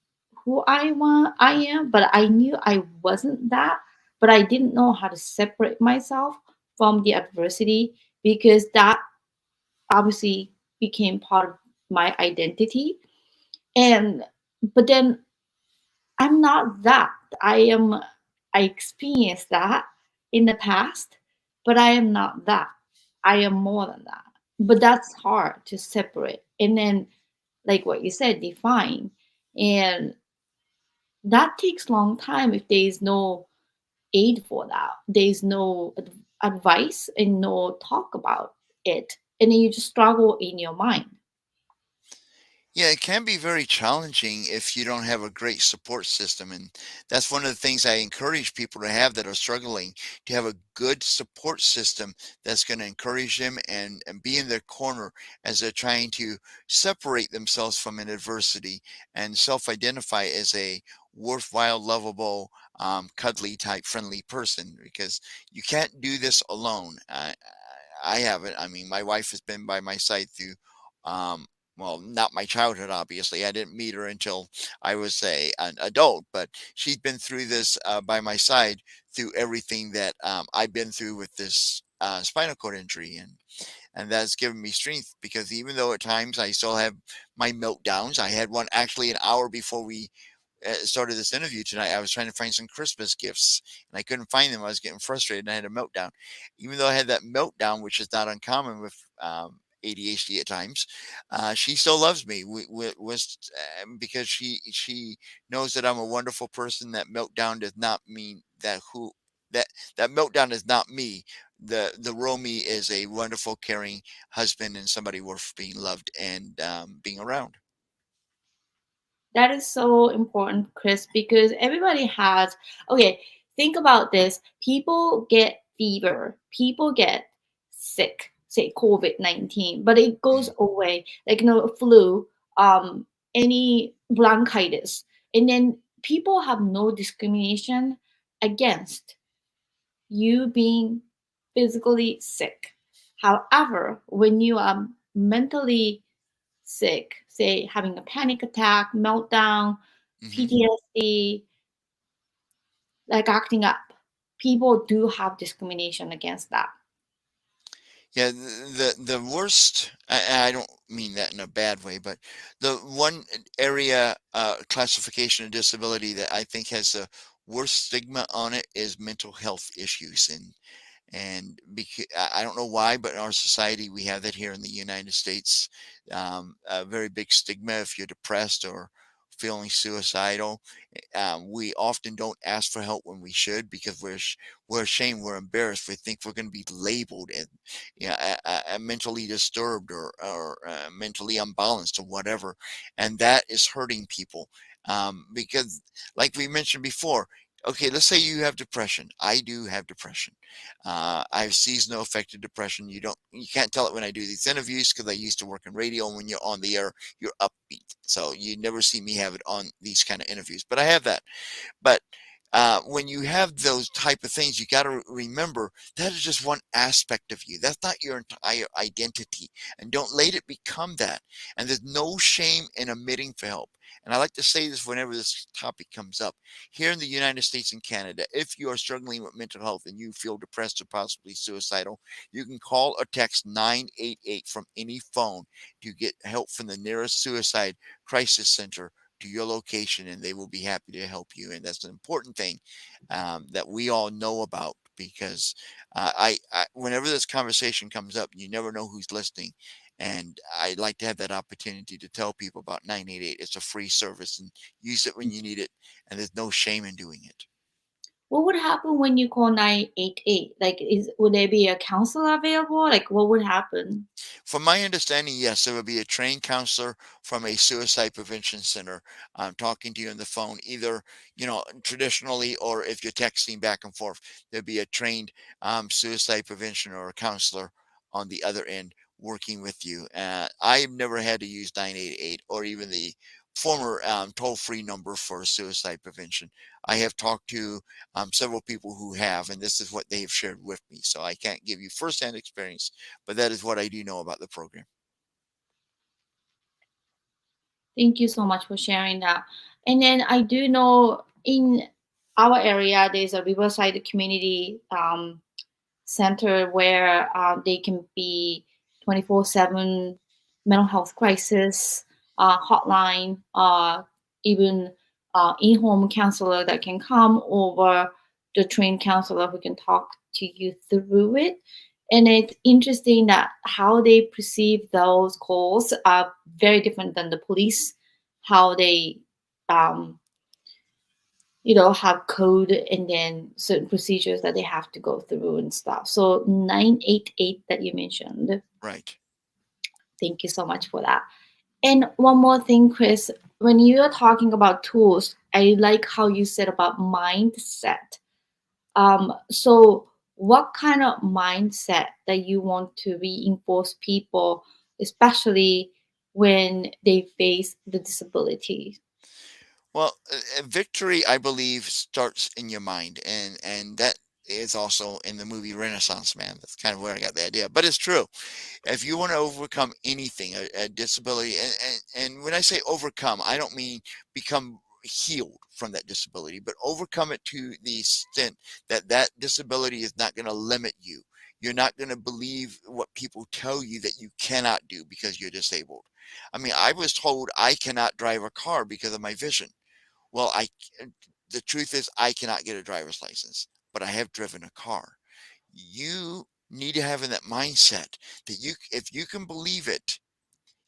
who I am, but I knew I wasn't that, but I didn't know how to separate myself from the adversity because that obviously became part of my identity. And but then I'm not that. I experienced that in the past, but I am not that. I am more than that. But that's hard to separate. And then like what you said, define. And that takes long time if there is no aid for that. There is no advice and no talk about it. And then you just struggle in your mind. Yeah, it can be very challenging if you don't have a great support system. And that's one of the things I encourage people to have that are struggling, to have a good support system that's going to encourage them and be in their corner as they're trying to separate themselves from an adversity and self identify as a worthwhile, lovable, cuddly type friendly person, because you can't do this alone. I haven't. I mean, my wife has been by my side through um, well, not my childhood, obviously. I didn't meet her until I was an adult, but she's been through this by my side through everything that I've been through with this spinal cord injury. And that's given me strength, because even though at times I still have my meltdowns, I had one actually an hour before we started this interview tonight. I was trying to find some Christmas gifts and I couldn't find them. I was getting frustrated and I had a meltdown. Even though I had that meltdown, which is not uncommon with ADHD at times, she still loves me. Because she knows that I'm a wonderful person. That meltdown does not mean that that meltdown is not me. The Romy is a wonderful, caring husband and somebody worth being loved and being around. That is so important, Chris, because everybody has, okay, think about this. People get fever, people get sick, say COVID-19, but it goes Mhm. away, like, flu, any bronchitis. And then people have no discrimination against you being physically sick. However, when you are mentally sick, say having a panic attack, meltdown, Mhm. PTSD, like acting up, people do have discrimination against that. Yeah, the worst. I don't mean that in a bad way, but the one area classification of disability that I think has the worst stigma on it is mental health issues. And because I don't know why, but in our society we have that here in the United States. A very big stigma if you're depressed or feeling suicidal. We often don't ask for help when we should, because we're ashamed, we're embarrassed, we think we're going to be labeled as, mentally disturbed or mentally unbalanced or whatever, and that is hurting people. Because, like we mentioned before, Okay, let's say you have depression. I do have depression. I have seasonal affective depression. You can't tell it when I do these interviews because I used to work in radio. And when you're on the air, you're upbeat, so you never see me have it on these kind of interviews. But I have that. But when you have those type of things, you got to remember that is just one aspect of you. That's not your entire identity, and don't let it become that. And there's no shame in admitting for help. And I like to say this whenever this topic comes up. Here in the United States and Canada, if you are struggling with mental health and you feel depressed or possibly suicidal, you can call or text 988 from any phone to get help from the nearest suicide crisis center to your location, and they will be happy to help you. And that's an important thing that we all know about, because whenever this conversation comes up, you never know who's listening. And I like to have that opportunity to tell people about 988. It's a free service, and use it when you need it. And there's no shame in doing it. What would happen when you call 988? Like, would there be a counselor available? Like, what would happen? From my understanding, yes, there will be a trained counselor from a suicide prevention center talking to you on the phone, either, traditionally, or if you're texting back and forth, there'll be a trained suicide prevention or a counselor on the other end working with you. I've never had to use 988 or even the former toll-free number for suicide prevention. I have talked to several people who have, and this is what they have shared with me. So I can't give you firsthand experience, but that is what I do know about the program. Thank you so much for sharing that. And then I do know in our area, there's a Riverside Community center where they can be 24/7 mental health crisis hotline, even in-home counselor that can come over, the trained counselor who can talk to you through it. And it's interesting that how they perceive those calls are very different than the police, how they um, have code and then certain procedures that they have to go through and stuff. So 988 that you mentioned. Right. Thank you so much for that. And one more thing, Chris, when you are talking about tools, I like how you said about mindset. So what kind of mindset that you want to reinforce people, especially when they face the disability? Well, victory, I believe, starts in your mind, and that is also in the movie Renaissance Man. That's kind of where I got the idea, but it's true. If you want to overcome anything, a disability, and when I say overcome, I don't mean become healed from that disability, but overcome it to the extent that that disability is not going to limit you. You're not going to believe what people tell you that you cannot do because you're disabled. I mean, I was told I cannot drive a car because of my vision. Well, the truth is I cannot get a driver's license, but I have driven a car. You need to have in that mindset that if you can believe it,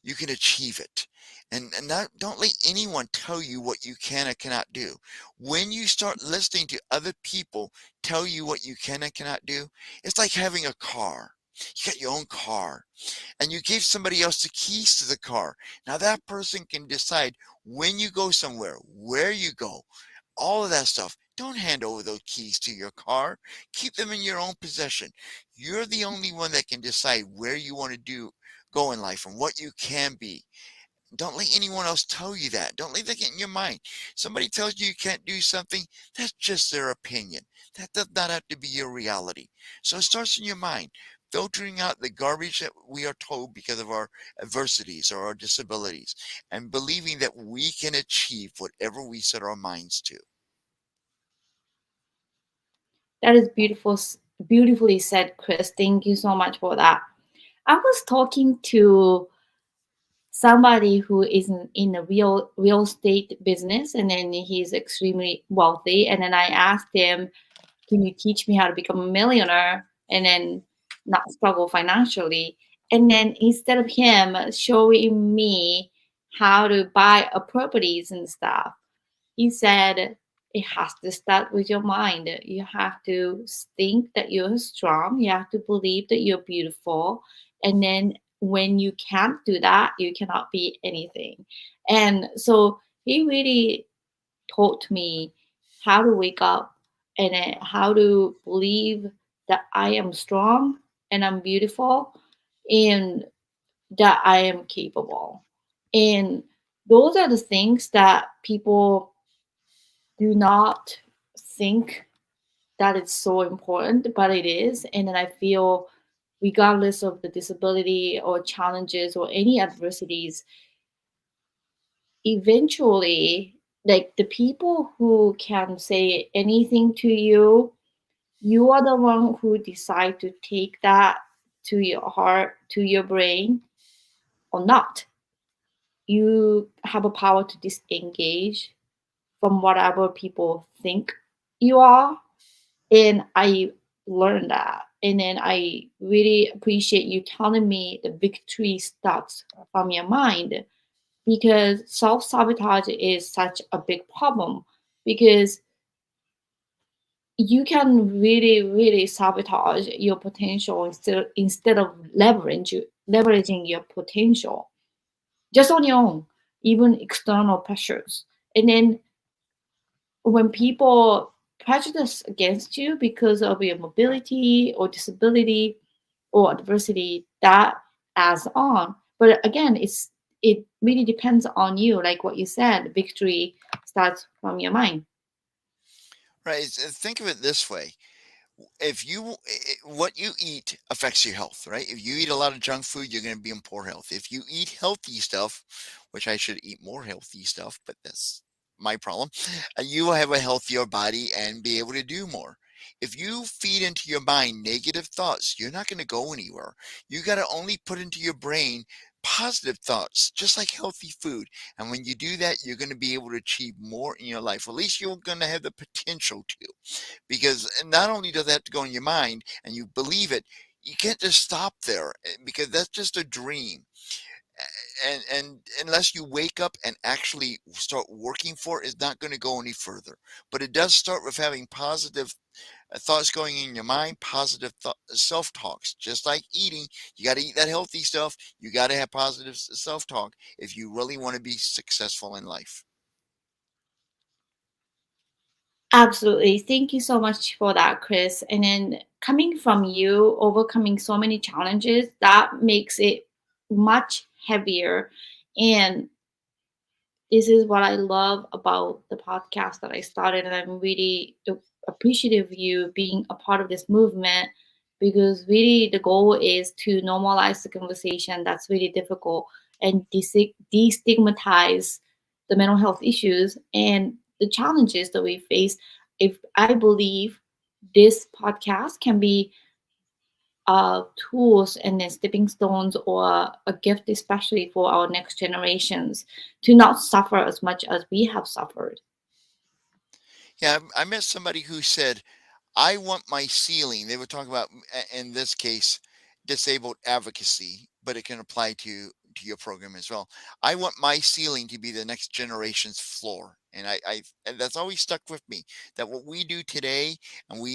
you can achieve it. And not, don't let anyone tell you what you can or cannot do. When you start listening to other people tell you what you can and cannot do, it's like having a car. You got your own car, and you gave somebody else the keys to the car. Now that person can decide when you go somewhere, where you go, all of that stuff. Don't hand over those keys to your car. Keep them in your own possession. You're the only one that can decide where you want to go in life and what you can be. Don't let anyone else tell you that. Don't let that get in your mind. Somebody tells you you can't do something, that's just their opinion. That does not have to be your reality. So it starts in your mind, filtering out the garbage that we are told because of our adversities or our disabilities, and believing that we can achieve whatever we set our minds to. That is beautifully said, Chris. Thank you so much for that. I was talking to somebody who is in a real estate business, and then he's extremely wealthy. And then I asked him, "Can you teach me how to become a millionaire and then not struggle financially?" And then instead of him showing me how to buy a properties and stuff, he said it has to start with your mind. You have to think that you're strong. You have to believe that you're beautiful. And then when you can't do that, you cannot be anything. And so he really taught me. how to wake up and then how to believe that I am strong and I'm beautiful and that I am capable. And those are the things that people do not think that it's so important, but it is. And then I feel, regardless of the disability or challenges or any adversities, eventually, like the people who can say anything to you, you are the one who decide to take that to your heart, to your brain, or not. You have a power to disengage from whatever people think you are. And I learned that. And then I really appreciate you telling me the victory starts from your mind, because self sabotage is such a big problem, because you can really, really sabotage your potential instead of leveraging your potential just on your own, even external pressures. And then when people prejudice against you because of your mobility or disability or adversity, that adds on. But again, it really depends on you. Like what you said, victory starts from your mind. Right. Think of it this way. If you what you eat affects your health, right? If you eat a lot of junk food, you're going to be in poor health. If you eat healthy stuff, which I should eat more healthy stuff, but that's my problem, you will have a healthier body and be able to do more. If you feed into your mind negative thoughts, you're not going to go anywhere. You got to only put into your brain positive thoughts, just like healthy food. And when you do that, you're going to be able to achieve more in your life. At least you're going to have the potential to, because not only does that have to go in your mind and you believe it, you can't just stop there, because that's just a dream. And unless you wake up and actually start working for it, it's not going to go any further. But it does start with having positive thoughts going in your mind, positive self-talks. Just like eating, you got to eat that healthy stuff, you got to have positive self-talk if you really want to be successful in life. Absolutely. Thank you so much for that, Chris. And then coming from you, overcoming so many challenges, that makes it much heavier. And this is what I love about the podcast that I started, and I'm really appreciative of you being a part of this movement, because really the goal is to normalize the conversation that's really difficult and destigmatize the mental health issues and the challenges that we face. If I believe this podcast can be tools and then stepping stones or a gift, especially for our next generations, to not suffer as much as we have suffered. Yeah, I met somebody who said, I want my ceiling. They were talking about, in this case, disabled advocacy, but it can apply to your program as well. I want my ceiling to be the next generation's floor, and and that's always stuck with me. That what we do today, and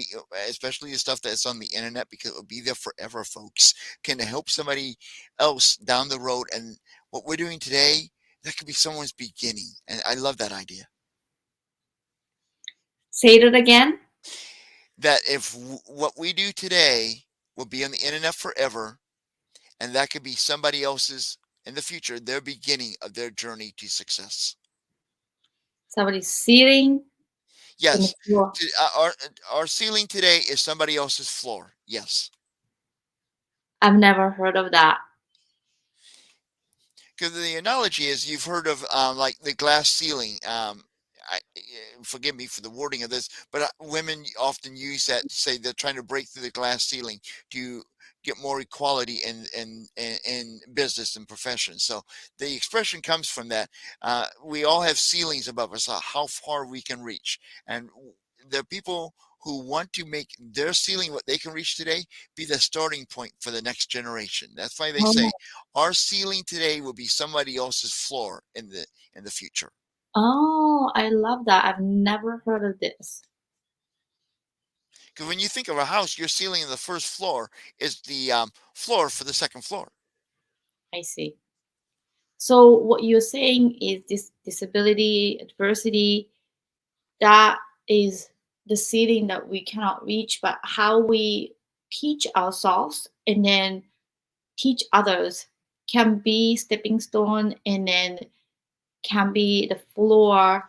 especially the stuff that's on the internet, because it will be there forever, folks, can help somebody else down the road. And what we're doing today, that could be someone's beginning, and I love that idea. Say it again. That if what we do today will be on the internet forever, and that could be somebody else's in the future, their beginning of their journey to success. Somebody's sitting in the Yes, floor. our ceiling today is somebody else's floor. Yes, I've never heard of that. because the analogy is, you've heard of like the glass ceiling. Forgive me for the wording of this, but women often use that to say they're trying to break through the glass ceiling to get more equality in business and profession. So the expression comes from that. We all have ceilings above us, how far we can reach, and there are people who want to make their ceiling, what they can reach today, be the starting point for the next generation. That's why they say Oh, our ceiling today will be somebody else's floor in the future. oh, I love that. I've never heard of this. Because when you think of a house, your ceiling in the first floor is the floor for the second floor. I see. So what you're saying is this disability, adversity, that is the ceiling that we cannot reach, but how we teach ourselves and then teach others can be stepping stone and then can be the floor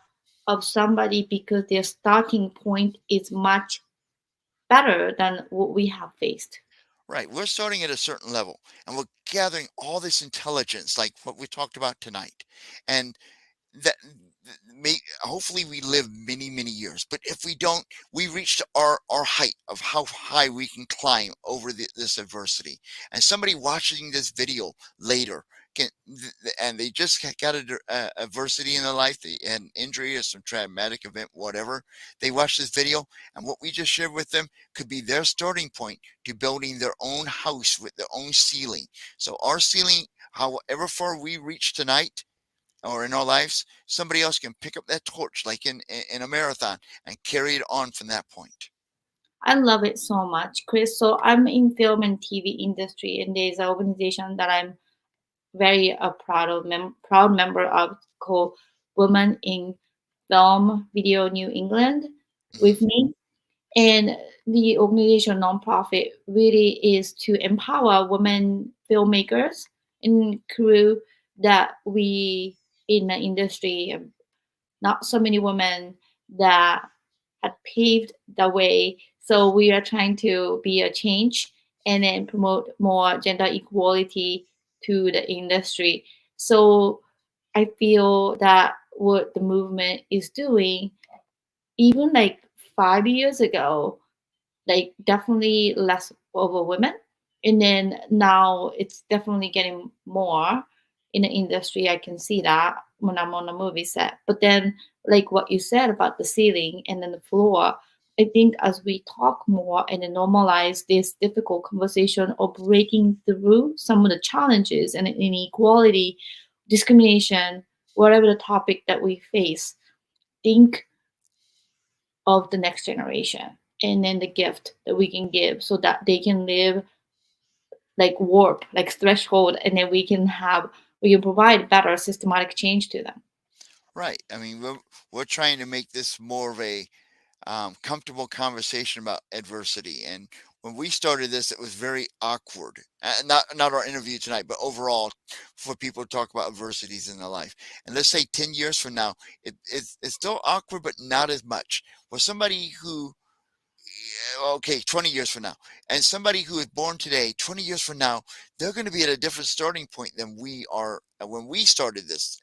of somebody because their starting point is much better than what we have faced. Right. We're starting at a certain level and we're gathering all this intelligence, like what we talked about tonight. And that may hopefully we live many years, but if we don't, we reached our height of how high we can climb over this adversity. And somebody watching this video later can and they just got adversity in their life, an injury or some traumatic event, whatever, they watch this video, and what we just shared with them could be their starting point to building their own house with their own ceiling. So our ceiling, however far we reach tonight or in our lives, somebody else can pick up that torch like in a marathon and carry it on from that point. I love it so much, Chris. So I'm in film and TV industry, and there's an organization that I'm very proud member of called Women in Film Video New England with Hmm. me. And the organization nonprofit really is to empower women filmmakers and crew that we in the industry, not so many women that had paved the way. So we are trying to be a change and then promote more gender equality to the industry. So I feel that what the movement is doing, even like 5 years ago, like definitely less over women, and then now it's definitely getting more in the industry. I can see that when I'm on a movie set. But then like what you said about the ceiling and then the floor, I think as we talk more and then normalize this difficult conversation of breaking through some of the challenges and inequality, discrimination, whatever the topic that we face, think of the next generation and then the gift that we can give so that they can live like warp like threshold, and then we can provide better systematic change to them. Right. I mean, we're trying to make this more of a comfortable conversation about adversity. And when we started this, it was very awkward. Not our interview tonight, but overall, for people to talk about adversities in their life. And let's say 10 years from now, it's still awkward, but not as much. For somebody who, yeah, okay, 20 years from now, and somebody who is born today, 20 years from now, they're going to be at a different starting point than we are when we started this,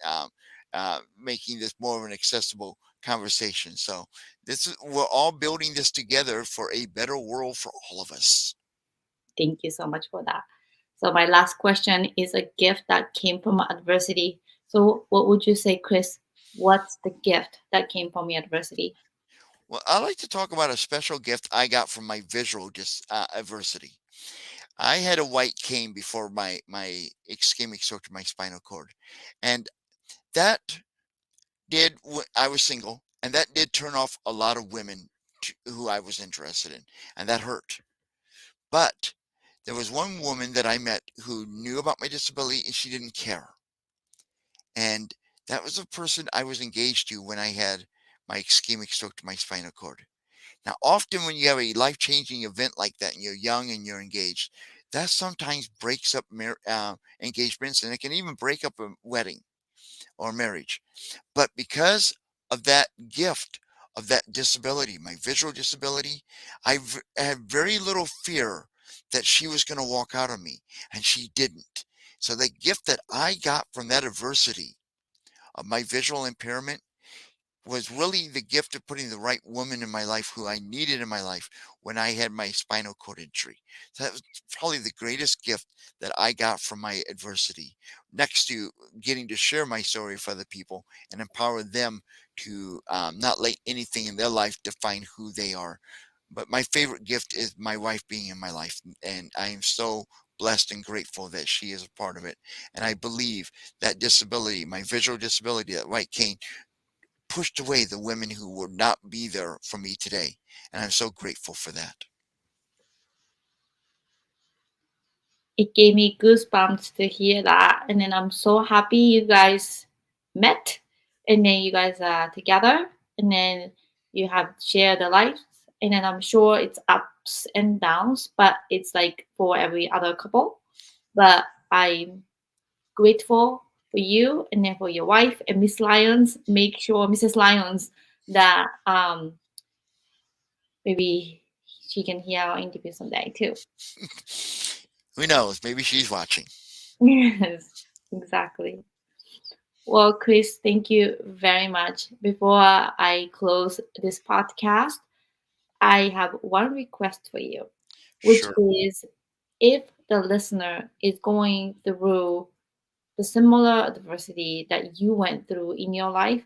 making this more of an accessible conversation. So we're all building this together for a better world for all of us. Thank you so much for that. So my last question is a gift that came from adversity. So what would you say, Chris? What's the gift that came from your adversity? Well, I like to talk about a special gift I got from my visual adversity. I had a white cane before my ischemic stroke to my spinal cord, and that I was single, and that did turn off a lot of women who I was interested in, and that hurt. But there was one woman that I met who knew about my disability and she didn't care. And that was the person I was engaged to when I had my ischemic stroke to my spinal cord. Now, often when you have a life changing event like that and you're young and you're engaged, that sometimes breaks up engagements, and it can even break up a wedding or marriage. But because of that gift of that disability, my visual disability, had very little fear that she was going to walk out on me, and she didn't. So the gift that I got from that adversity of my visual impairment was really the gift of putting the right woman in my life who I needed in my life when I had my spinal cord injury. So that was probably the greatest gift that I got from my adversity, next to getting to share my story with other people and empower them to not let anything in their life define who they are. But my favorite gift is my wife being in my life, and I am so blessed and grateful that she is a part of it. And I believe that disability, my visual disability, that white cane, pushed away the women who would not be there for me today. And I'm so grateful for that. It gave me goosebumps to hear that, and then I'm so happy you guys met, and then you guys are together, and then You have shared the life, and then I'm sure it's ups and downs, but it's like for every other couple. But I'm grateful for you and then for your wife and Miss Lyons. Make sure Mrs. Lyons that maybe she can hear our interview someday too. Who knows? Maybe she's watching. Yes, exactly. Well, Chris, thank you very much. Before I close this podcast, I have one request for you, which Sure. is if the listener is going through the similar adversity that you went through in your life,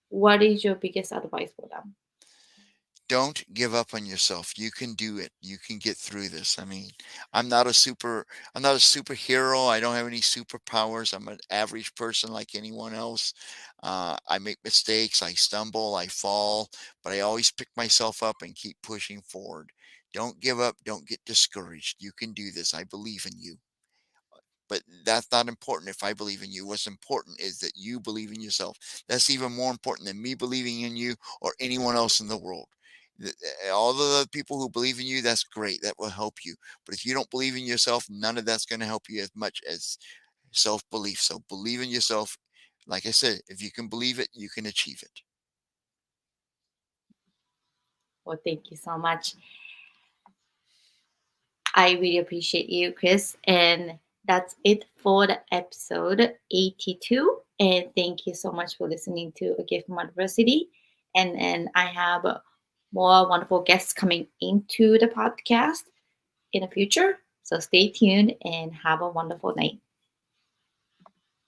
what is your biggest advice for them? Don't give up on yourself. You can do it. You can get through this. I mean, I'm not a super I'm not a superhero. I don't have any superpowers. I'm an average person like anyone else. I make mistakes, I stumble, I fall, but I always pick myself up and keep pushing forward. Don't give up, don't get discouraged. You can do this. I believe in you. But that's not important if I believe in you. What's important is that you believe in yourself. That's even more important than me believing in you or anyone else in the world. All of the people who believe in you, that's great. That will help you. But if you don't believe in yourself, none of that's going to help you as much as self belief. So believe in yourself. Like I said, if you can believe it, you can achieve it. Well, thank you so much. I really appreciate you, Chris. And that's it for the episode 82. And thank you so much for listening to A Gift from Adversity. And I have more wonderful guests coming into the podcast in the future. So stay tuned and have a wonderful night.